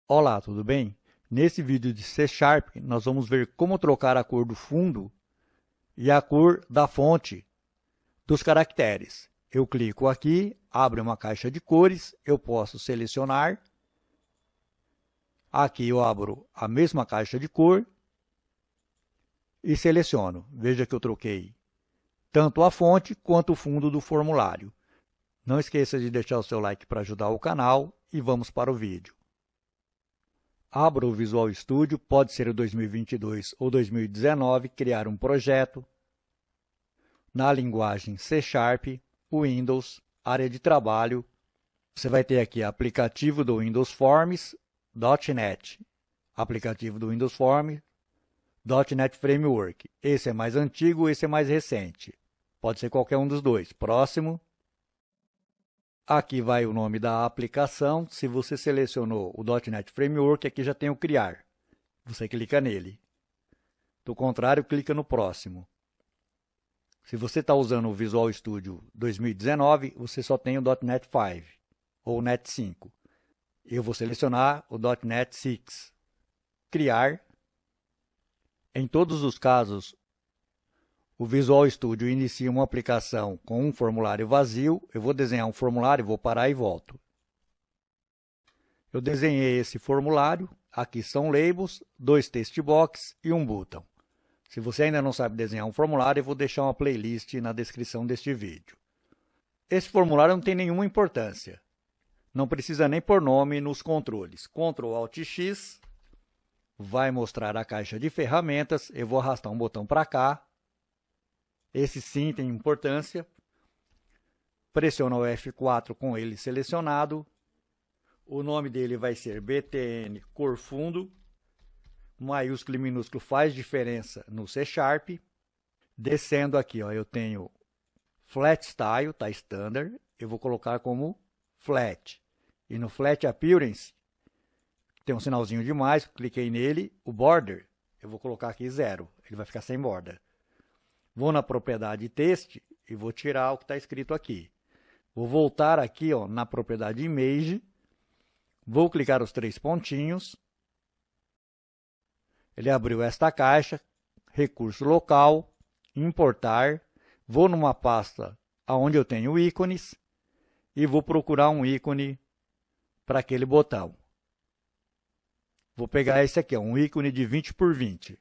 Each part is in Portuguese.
Olá, tudo bem? Nesse vídeo de C Sharp, nós vamos ver como trocar a cor do fundo e a cor da fonte dos caracteres. Eu clico aqui, abre uma caixa de cores, eu posso selecionar. Aqui eu abro a mesma caixa de cor e seleciono. Veja que eu troquei tanto a fonte quanto o fundo do formulário. Não esqueça de deixar o seu like para ajudar o canal e vamos para o vídeo. Abra o Visual Studio, pode ser o 2022 ou 2019, criar um projeto. Na linguagem C Sharp, Windows, área de trabalho, você vai ter aqui aplicativo do Windows Forms, .NET. Aplicativo do Windows Forms, .NET Framework. Esse é mais antigo, esse é mais recente. Pode ser qualquer um dos dois. Próximo. Aqui vai o nome da aplicação. Se você selecionou o .NET Framework, aqui já tem o criar. Você clica nele. Do contrário, clica no próximo. Se você está usando o Visual Studio 2019, você só tem o .NET 5 ou .NET 5. Eu vou selecionar o .NET 6. Criar. Em todos os casos, o Visual Studio inicia uma aplicação com um formulário vazio. Eu vou desenhar um formulário, vou parar e volto. Eu desenhei esse formulário. Aqui são labels, 2 text box e um button. Se você ainda não sabe desenhar um formulário, eu vou deixar uma playlist na descrição deste vídeo. Esse formulário não tem nenhuma importância. Não precisa nem pôr nome nos controles. Ctrl Alt X vai mostrar a caixa de ferramentas. Eu vou arrastar um botão para cá. Esse sim tem importância. Pressiona o F4 com ele selecionado. O nome dele vai ser BTN Cor Fundo. Maiúsculo e minúsculo faz diferença no C Sharp. Descendo aqui, ó, eu tenho Flat Style, está standard. Eu vou colocar como Flat. E no Flat Appearance, tem um sinalzinho de mais, cliquei nele. O Border, eu vou colocar aqui 0. Ele vai ficar sem borda. Vou na propriedade Text e vou tirar o que está escrito aqui. Vou voltar aqui, ó, na propriedade Image. Vou clicar os 3 pontinhos. Ele abriu esta caixa, recurso local, importar, vou numa pasta onde eu tenho ícones e vou procurar um ícone para aquele botão. Vou pegar esse aqui, um ícone de 20 por 20.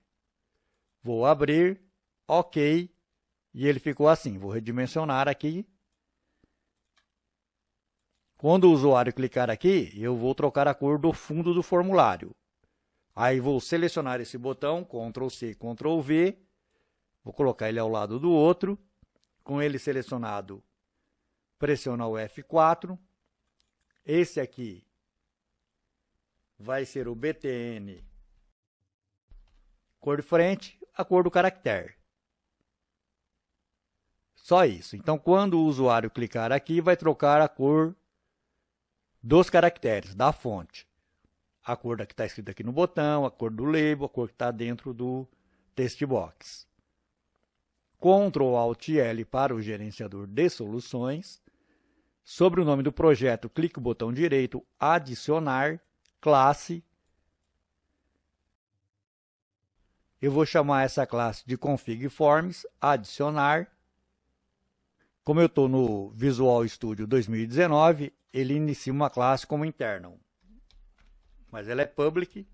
Vou abrir, OK, e ele ficou assim. Vou redimensionar aqui. Quando o usuário clicar aqui, eu vou trocar a cor do fundo do formulário. Aí vou selecionar esse botão, Ctrl C, Ctrl V, vou colocar ele ao lado do outro. Com ele selecionado, pressiona o F4. Esse aqui vai ser o BTN cor de frente, a cor do caractere. Só isso. Então, quando o usuário clicar aqui, vai trocar a cor dos caracteres, da fonte. A cor que está escrita aqui no botão, a cor do label, a cor que está dentro do text box. Ctrl Alt L para o gerenciador de soluções. Sobre o nome do projeto, clique o botão direito, adicionar, classe. Eu vou chamar essa classe de Config Forms, adicionar. Como eu estou no Visual Studio 2019, ele inicia uma classe como internal. Mas ela é public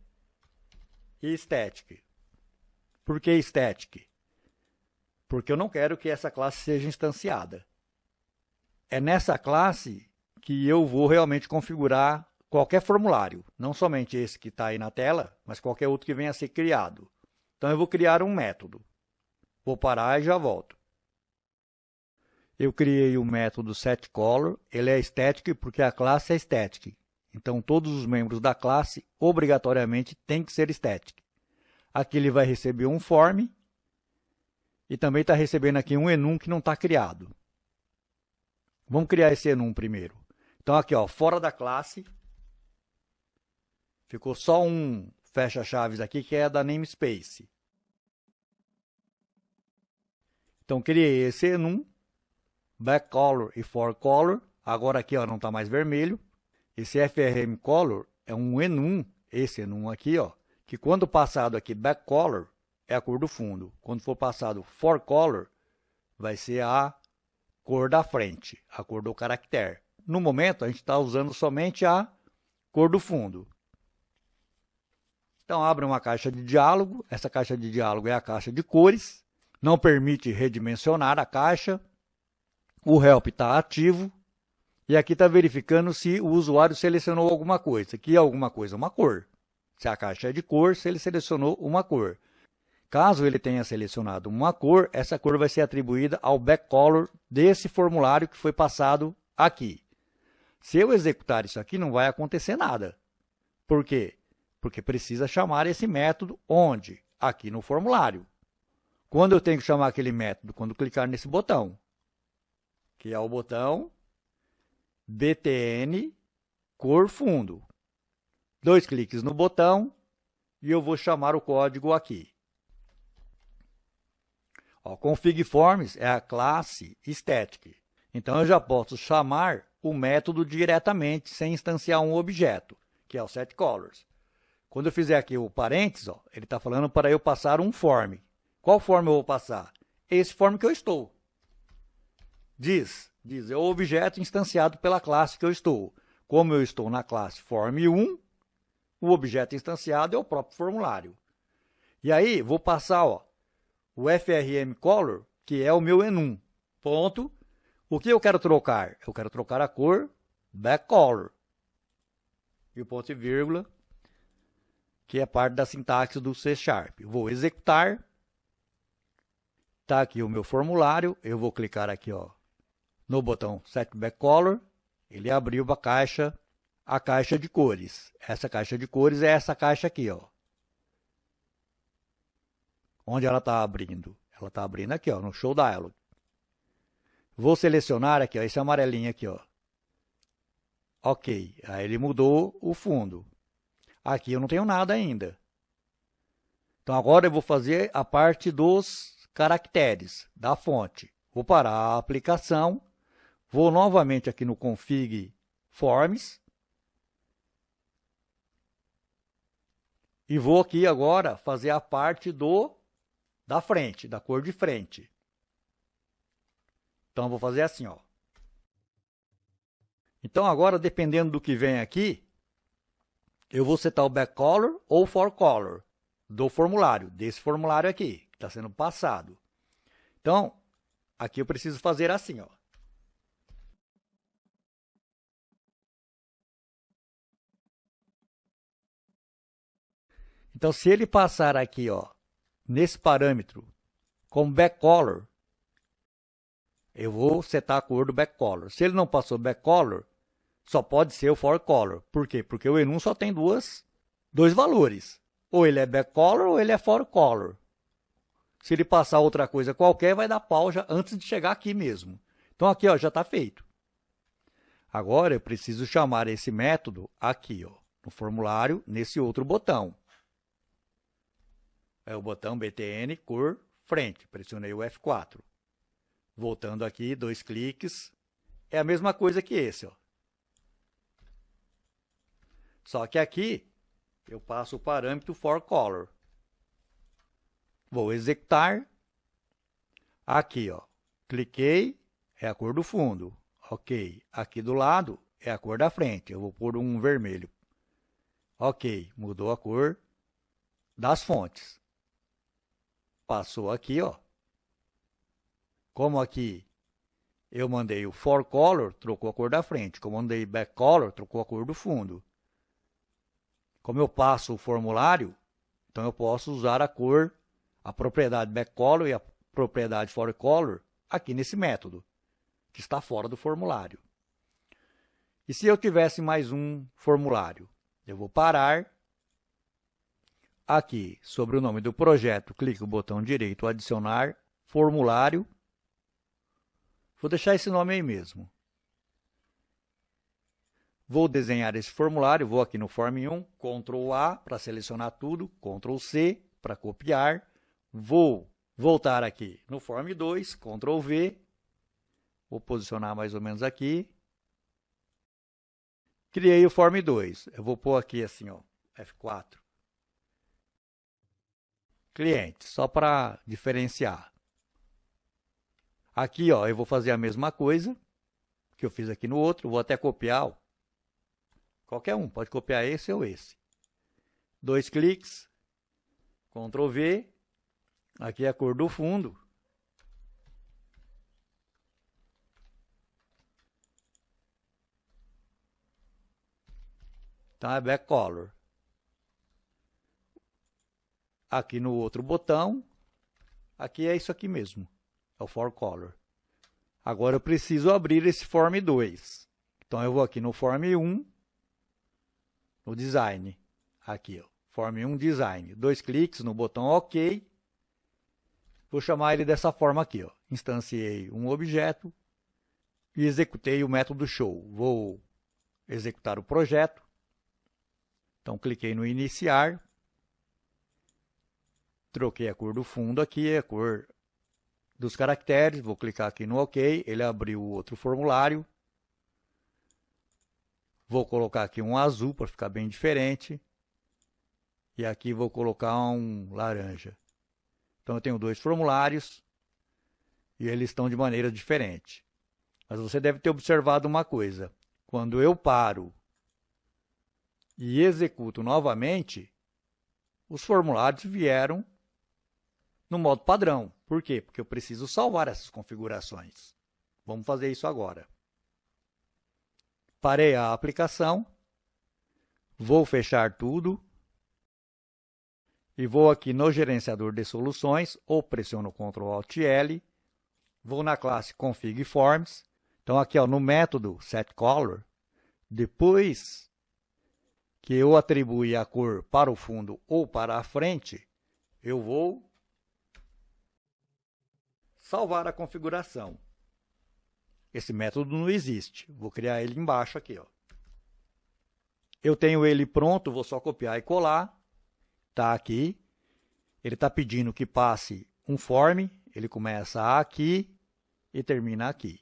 e static. Por que static? Porque eu não quero que essa classe seja instanciada. É nessa classe que eu vou realmente configurar qualquer formulário. Não somente esse que está aí na tela, mas qualquer outro que venha a ser criado. Então eu vou criar um método. Vou parar e já volto. Eu criei o método setColor. Ele é static porque a classe é static. Então, todos os membros da classe, obrigatoriamente, têm que ser static. Aqui ele vai receber um form e também está recebendo aqui um enum que não está criado. Vamos criar esse enum primeiro. Então, aqui, ó, fora da classe, ficou só um fecha-chaves aqui, que é da namespace. Então, criei esse enum, backColor e foreColor. Agora aqui, ó, não está mais vermelho. Esse FRM Color é um enum esse enum aqui, ó, que quando passado aqui back color, é a cor do fundo. Quando for passado for color, vai ser a cor da frente, a cor do caractere. No momento, a gente está usando somente a cor do fundo. Então, abre uma caixa de diálogo. Essa caixa de diálogo é a caixa de cores. Não permite redimensionar a caixa. O help está ativo. E aqui está verificando se o usuário selecionou alguma coisa. Aqui alguma coisa, uma cor. Se a caixa é de cor, se ele selecionou uma cor. Caso ele tenha selecionado uma cor, essa cor vai ser atribuída ao backcolor desse formulário que foi passado aqui. Se eu executar isso aqui, não vai acontecer nada. Por quê? Porque precisa chamar esse método onde? Aqui no formulário. Quando eu tenho que chamar aquele método? Quando clicar nesse botão, que é o botão btn cor fundo. 2 cliques no botão e eu vou chamar o código aqui. Ó, config forms é a classe static. Então, eu já posso chamar o método diretamente, sem instanciar um objeto, que é o setColors. Quando eu fizer aqui o parênteses, ó, ele está falando para eu passar um form. Qual form eu vou passar? Esse form que eu estou. Diz, é o objeto instanciado pela classe que eu estou. Como eu estou na classe form1, o objeto instanciado é o próprio formulário. E aí, vou passar, ó, o frmColor, que é o meu enum. Ponto. O que eu quero trocar? Eu quero trocar a cor backcolor. E o ponto e vírgula, que é parte da sintaxe do C#. Vou executar. Está aqui o meu formulário. Eu vou clicar aqui, ó, no botão Set Backcolor. Ele abriu a caixa de cores. Essa caixa de cores é essa caixa aqui, ó. Onde ela está abrindo? Ela está abrindo aqui, ó, no Show Dialog. Vou selecionar aqui, ó, esse amarelinho aqui, ó. Ok, aí ele mudou o fundo. Aqui eu não tenho nada ainda. Então, agora eu vou fazer a parte dos caracteres da fonte. Vou parar a aplicação. Vou novamente aqui no Config Forms. E vou aqui agora fazer a parte da frente, da cor de frente. Então, eu vou fazer assim, ó. Então, agora, dependendo do que vem aqui, eu vou setar o backcolor ou forecolor do formulário, desse formulário aqui, que está sendo passado. Então, aqui eu preciso fazer assim, ó. Então, se ele passar aqui, ó, nesse parâmetro como backcolor, eu vou setar a cor do backcolor. Se ele não passou backcolor, só pode ser o forecolor. Por quê? Porque o enum só tem dois valores. Ou ele é backcolor ou ele é forecolor. Se ele passar outra coisa qualquer, vai dar pau já antes de chegar aqui mesmo. Então, aqui, ó, já está feito. Agora, eu preciso chamar esse método aqui, ó, no formulário, nesse outro botão. É o botão btn cor frente. Pressionei o F4. Voltando aqui, 2 cliques. É a mesma coisa que esse, ó. Só que aqui eu passo o parâmetro forecolor. Vou executar. Aqui, ó. Cliquei, é a cor do fundo. Ok. Aqui do lado é a cor da frente. Eu vou pôr um vermelho. Ok. Mudou a cor das fontes. Passou aqui, ó. Como aqui eu mandei o forecolor, trocou a cor da frente. Como eu mandei backcolor, trocou a cor do fundo. Como eu passo o formulário, então eu posso usar a cor, a propriedade backcolor e a propriedade forecolor aqui nesse método, que está fora do formulário. E se eu tivesse mais um formulário? Eu vou parar. Aqui, sobre o nome do projeto, clique no botão direito, adicionar formulário. Vou deixar esse nome aí mesmo. Vou desenhar esse formulário, vou aqui no Form 1, Ctrl A para selecionar tudo, Ctrl C para copiar. Vou voltar aqui no Form 2, Ctrl V. Vou posicionar mais ou menos aqui. Criei o Form 2. Eu vou pôr aqui assim, ó, F4. Cliente, só para diferenciar. Aqui, ó, eu vou fazer a mesma coisa que eu fiz aqui no outro. Vou até copiar, ó. Qualquer um, pode copiar esse ou esse. 2 cliques, Ctrl V. Aqui é a cor do fundo. Então é back color. Aqui no outro botão, aqui é isso aqui mesmo, é o for color. Agora eu preciso abrir esse form 2. Então eu vou aqui no form 1, no design, aqui ó, form 1 design, 2 cliques no botão OK. Vou chamar ele dessa forma aqui, ó. Instanciei um objeto e executei o método show. Vou executar o projeto. Então cliquei no iniciar. Troquei a cor do fundo aqui, a cor dos caracteres. Vou clicar aqui no OK. Ele abriu o outro formulário. Vou colocar aqui um azul para ficar bem diferente. E aqui vou colocar um laranja. Então eu tenho 2 formulários e eles estão de maneira diferente. Mas você deve ter observado uma coisa. Quando eu paro e executo novamente, os formulários vieram no modo padrão. Por quê? Porque eu preciso salvar essas configurações. Vamos fazer isso agora. Parei a aplicação, vou fechar tudo e vou aqui no gerenciador de soluções, ou pressiono Ctrl Alt L, vou na classe Config Forms. Então aqui ó, no método setColor, depois que eu atribuir a cor para o fundo ou para a frente, eu vou salvar a configuração. Esse método não existe. Vou criar ele embaixo aqui, ó. Eu tenho ele pronto, vou só copiar e colar. Está aqui. Ele está pedindo que passe um form. Ele começa aqui e termina aqui.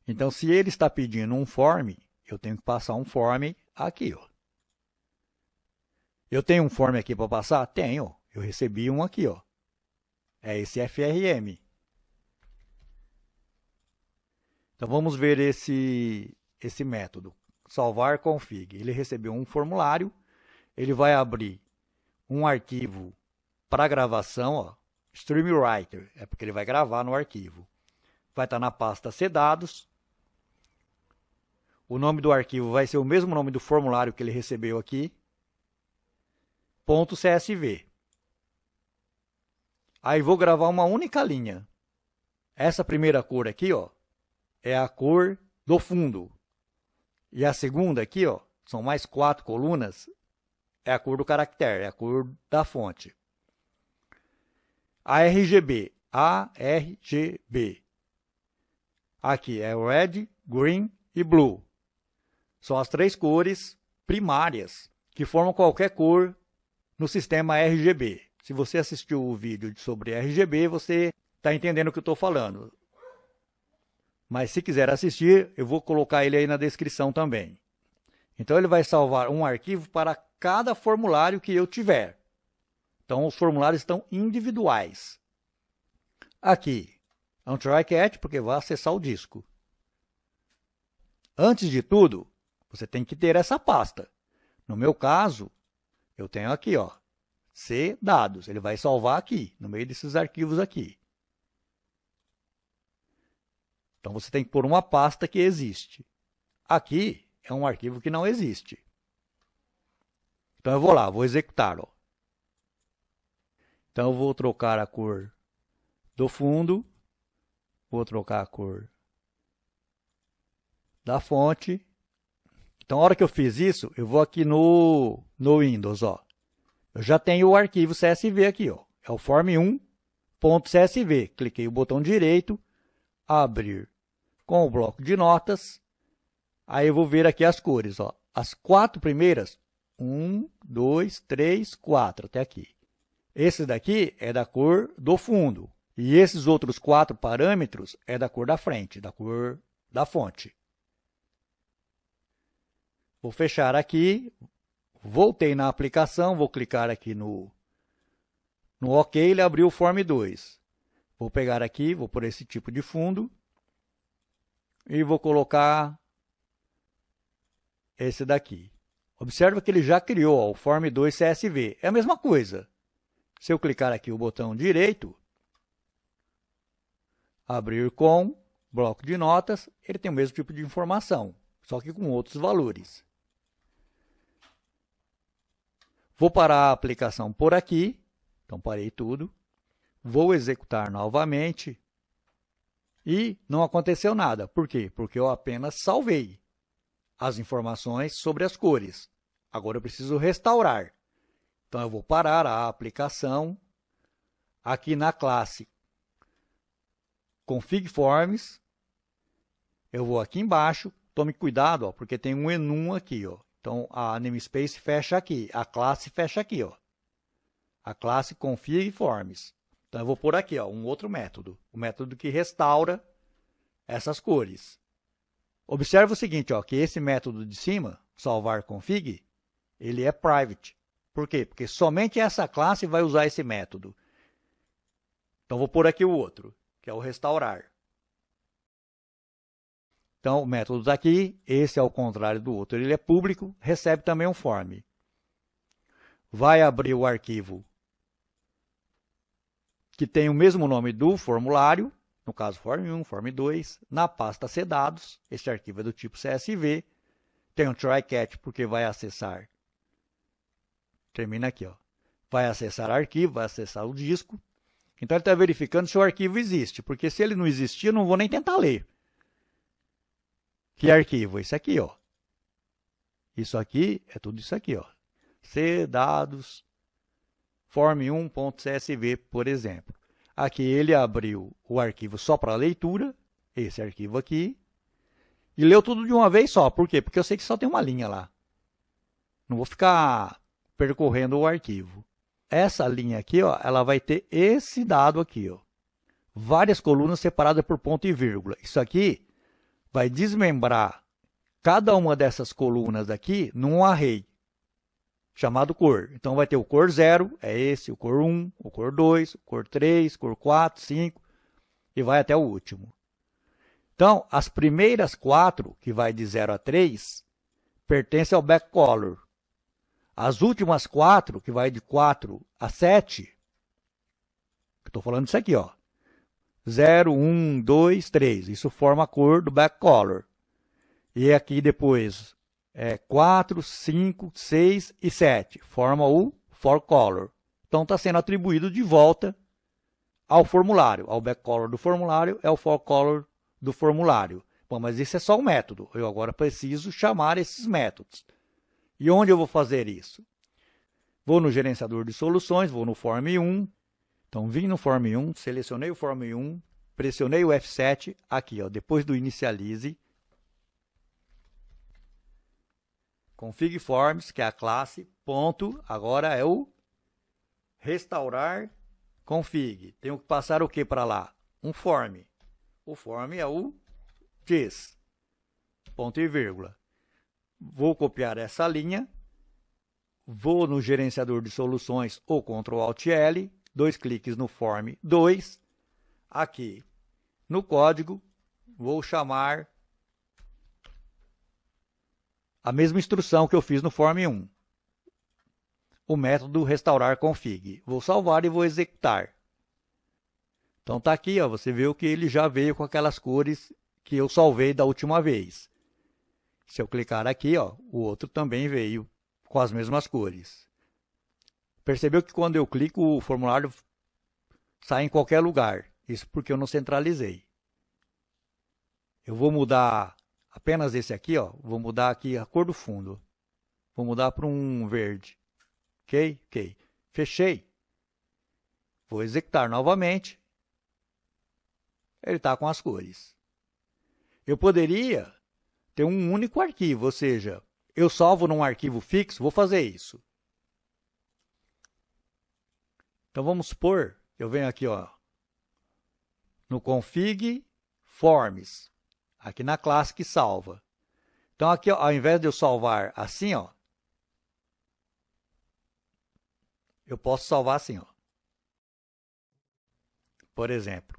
Então, se ele está pedindo um form, eu tenho que passar um form aqui, ó. Eu tenho um form aqui para passar? Tenho. Eu recebi um aqui, ó. É esse FRM. Então, vamos ver esse método. Salvar config. Ele recebeu um formulário. Ele vai abrir um arquivo para gravação, ó. StreamWriter. É porque ele vai gravar no arquivo. Vai estar na pasta cdados. O nome do arquivo vai ser o mesmo nome do formulário que ele recebeu aqui. .csv. Aí vou gravar uma única linha. Essa primeira cor aqui, ó, é a cor do fundo. E a segunda aqui, ó, são mais 4 colunas, é a cor do caractere, é a cor da fonte. ARGB. Aqui é red, green e blue. São as 3 cores primárias que formam qualquer cor no sistema RGB. Se você assistiu o vídeo sobre RGB, você está entendendo o que eu estou falando. Mas se quiser assistir, eu vou colocar ele aí na descrição também. Então ele vai salvar um arquivo para cada formulário que eu tiver. Então os formulários estão individuais. Aqui é um try-catch, porque vai acessar o disco. Antes de tudo, você tem que ter essa pasta. No meu caso, eu tenho aqui, ó, cdados. Ele vai salvar aqui, no meio desses arquivos aqui. Então você tem que pôr uma pasta que existe. Aqui é um arquivo que não existe. Então eu vou lá, vou executar, ó. Então eu vou trocar a cor do fundo, vou trocar a cor da fonte. Então, na hora que eu fiz isso, eu vou aqui no Windows, ó. Eu já tenho o arquivo CSV aqui, ó. É o form1.csv. Cliquei o botão direito, abrir com o bloco de notas. Aí eu vou ver aqui as cores, ó. As 4 primeiras, 1, 2, 3, 4, até aqui. Esse daqui é da cor do fundo. E esses outros 4 parâmetros é da cor da frente, da cor da fonte. Vou fechar aqui, voltei na aplicação, vou clicar aqui no OK, ele abriu o Form 2. Vou pegar aqui, vou por esse tipo de fundo e vou colocar esse daqui. Observa que ele já criou ó, o Form 2 CSV. É a mesma coisa. Se eu clicar aqui o botão direito, abrir com bloco de notas, ele tem o mesmo tipo de informação, só que com outros valores. Vou parar a aplicação por aqui. Então, parei tudo. Vou executar novamente. E não aconteceu nada. Por quê? Porque eu apenas salvei as informações sobre as cores. Agora eu preciso restaurar. Então, eu vou parar a aplicação. Aqui na classe Config Forms. Eu vou aqui embaixo. Tome cuidado, ó, porque tem um enum aqui. Ó. Então, a namespace fecha aqui. A classe fecha aqui. Ó. A classe Config Forms. Então, eu vou pôr aqui ó, um outro método. O método que restaura essas cores. Observe o seguinte, ó, que esse método de cima, salvar config, ele é private. Por quê? Porque somente essa classe vai usar esse método. Então, vou pôr aqui o outro, que é o restaurar. Então, o método está aqui, esse é o contrário do outro. Ele é público, recebe também um form. Vai abrir o arquivo que tem o mesmo nome do formulário, no caso Form 1, Form 2, na pasta Cdados, esse arquivo é do tipo CSV, tem um try-catch porque vai acessar, termina aqui, ó, vai acessar arquivo, vai acessar o disco, então ele está verificando se o arquivo existe, porque se ele não existir, eu não vou nem tentar ler. Que arquivo? Esse aqui, ó. Isso aqui é tudo isso aqui, ó. Cdados, form1.csv, por exemplo. Aqui ele abriu o arquivo só para leitura, esse arquivo aqui, e leu tudo de uma vez só. Por quê? Porque eu sei que só tem uma linha lá. Não vou ficar percorrendo o arquivo. Essa linha aqui, ó, ela vai ter esse dado aqui, ó. Várias colunas separadas por ponto e vírgula. Isso aqui vai desmembrar cada uma dessas colunas aqui num array chamado cor. Então, vai ter o cor 0, é esse, o cor 1, o cor 2, o cor 3, cor 4, 5, e vai até o último. Então, as primeiras 4, que vai de 0 a 3, pertencem ao backcolor. As últimas 4, que vai de 4 a 7, estou falando disso aqui, ó, 0, 1, 2, 3, isso forma a cor do backcolor. E aqui depois 4, 5, 6 e 7, forma o forecolor. Então, está sendo atribuído de volta ao formulário. Ao backcolor do formulário é o forecolor do formulário. Bom, mas isso é só um método. Eu agora preciso chamar esses métodos. E onde eu vou fazer isso? Vou no gerenciador de soluções, vou no Form 1. Então, vim no Form 1, selecionei o Form 1, pressionei o F7, aqui, ó, depois do Inicialize. Config Forms, que é a classe, ponto, agora é o restaurar config. Tenho que passar o que para lá? Um form. O form é o this, ponto e vírgula. Vou copiar essa linha, vou no gerenciador de soluções ou Ctrl Alt L, 2 cliques no Form 2, aqui no código, vou chamar a mesma instrução que eu fiz no Form 1, o método restaurar config. Vou salvar e vou executar. Então está aqui, ó, você viu que ele já veio com aquelas cores que eu salvei da última vez. Se eu clicar aqui, ó, o outro também veio com as mesmas cores. Percebeu que quando eu clico, o formulário sai em qualquer lugar. Isso porque eu não centralizei. Eu vou mudar apenas esse aqui, ó. Vou mudar aqui a cor do fundo. Vou mudar para um verde. Ok? Ok. Fechei. Vou executar novamente. Ele está com as cores. Eu poderia ter um único arquivo, ou seja, eu salvo num arquivo fixo, vou fazer isso. Então, vamos supor, eu venho aqui, ó, no Config Forms, aqui na classe que salva. Então aqui, ó, ao invés de eu salvar assim, ó, eu posso salvar assim, ó. Por exemplo.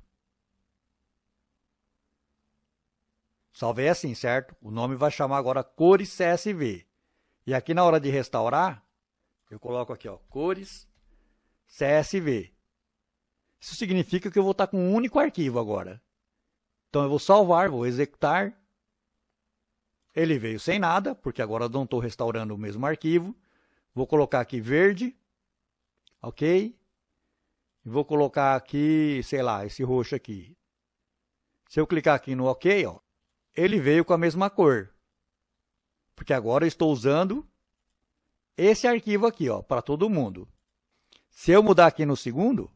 Salvei assim, certo? O nome vai chamar agora cores CSV. E aqui na hora de restaurar, eu coloco aqui, ó, cores CSV. Isso significa que eu vou estar com um único arquivo agora. Então eu vou salvar, vou executar. Ele veio sem nada, porque agora eu não estou restaurando o mesmo arquivo. Vou colocar aqui verde, ok? E vou colocar aqui, sei lá, esse roxo aqui. Se eu clicar aqui no ok, ó, ele veio com a mesma cor. Porque agora eu estou usando esse arquivo aqui, ó, para todo mundo. Se eu mudar aqui no segundo,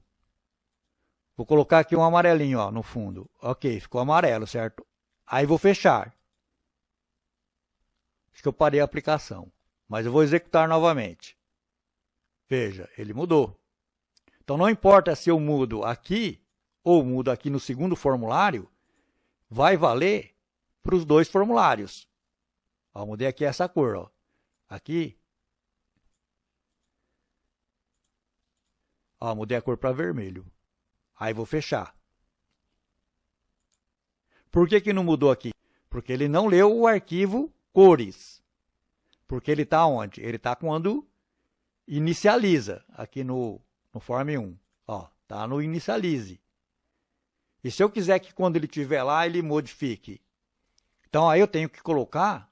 vou colocar aqui um amarelinho, ó, no fundo. Ok, ficou amarelo, certo? Aí vou fechar. Acho que eu parei a aplicação. Mas eu vou executar novamente. Veja, ele mudou. Então não importa se eu mudo aqui ou mudo aqui no segundo formulário, vai valer para os dois formulários. Ó, mudei aqui essa cor, ó. Aqui. Ó, mudei a cor para vermelho. Aí vou fechar. Por que não mudou aqui? Porque ele não leu o arquivo cores. Porque ele está onde? Ele está quando inicializa, aqui no Form 1. Ó, tá no inicialize. E se eu quiser que quando ele estiver lá, ele modifique? Então aí eu tenho que colocar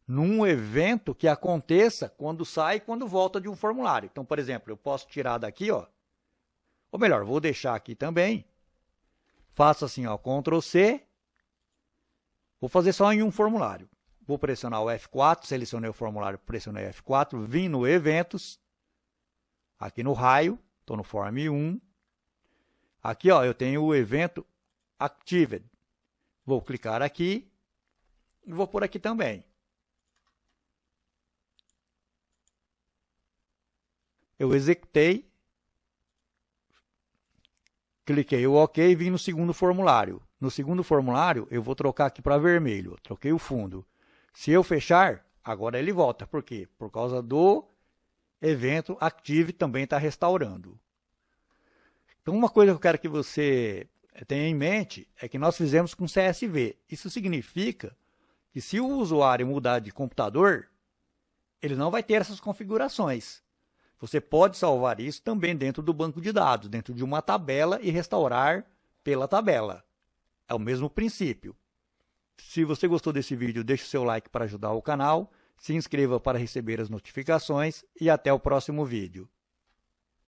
num evento que aconteça quando sai e quando volta de um formulário. Então, por exemplo, eu posso tirar daqui, ó. Ou melhor, vou deixar aqui também. Faço assim, ó, Ctrl C. Vou fazer só em um formulário. Vou pressionar o F4, selecionei o formulário, pressionei F4, vim no Eventos. Aqui no raio, estou no Form 1. Aqui, ó, eu tenho o evento Actived. Vou clicar aqui e vou por aqui também. Eu executei, cliquei o OK e vim no segundo formulário. No segundo formulário, eu vou trocar aqui para vermelho. Troquei o fundo. Se eu fechar, agora ele volta. Por quê? Por causa do evento Active também está restaurando. Então, uma coisa que eu quero que você tenha em mente é que nós fizemos com CSV. Isso significa que se o usuário mudar de computador, ele não vai ter essas configurações. Você pode salvar isso também dentro do banco de dados, dentro de uma tabela e restaurar pela tabela. É o mesmo princípio. Se você gostou desse vídeo, deixe o seu like para ajudar o canal, se inscreva para receber as notificações e até o próximo vídeo.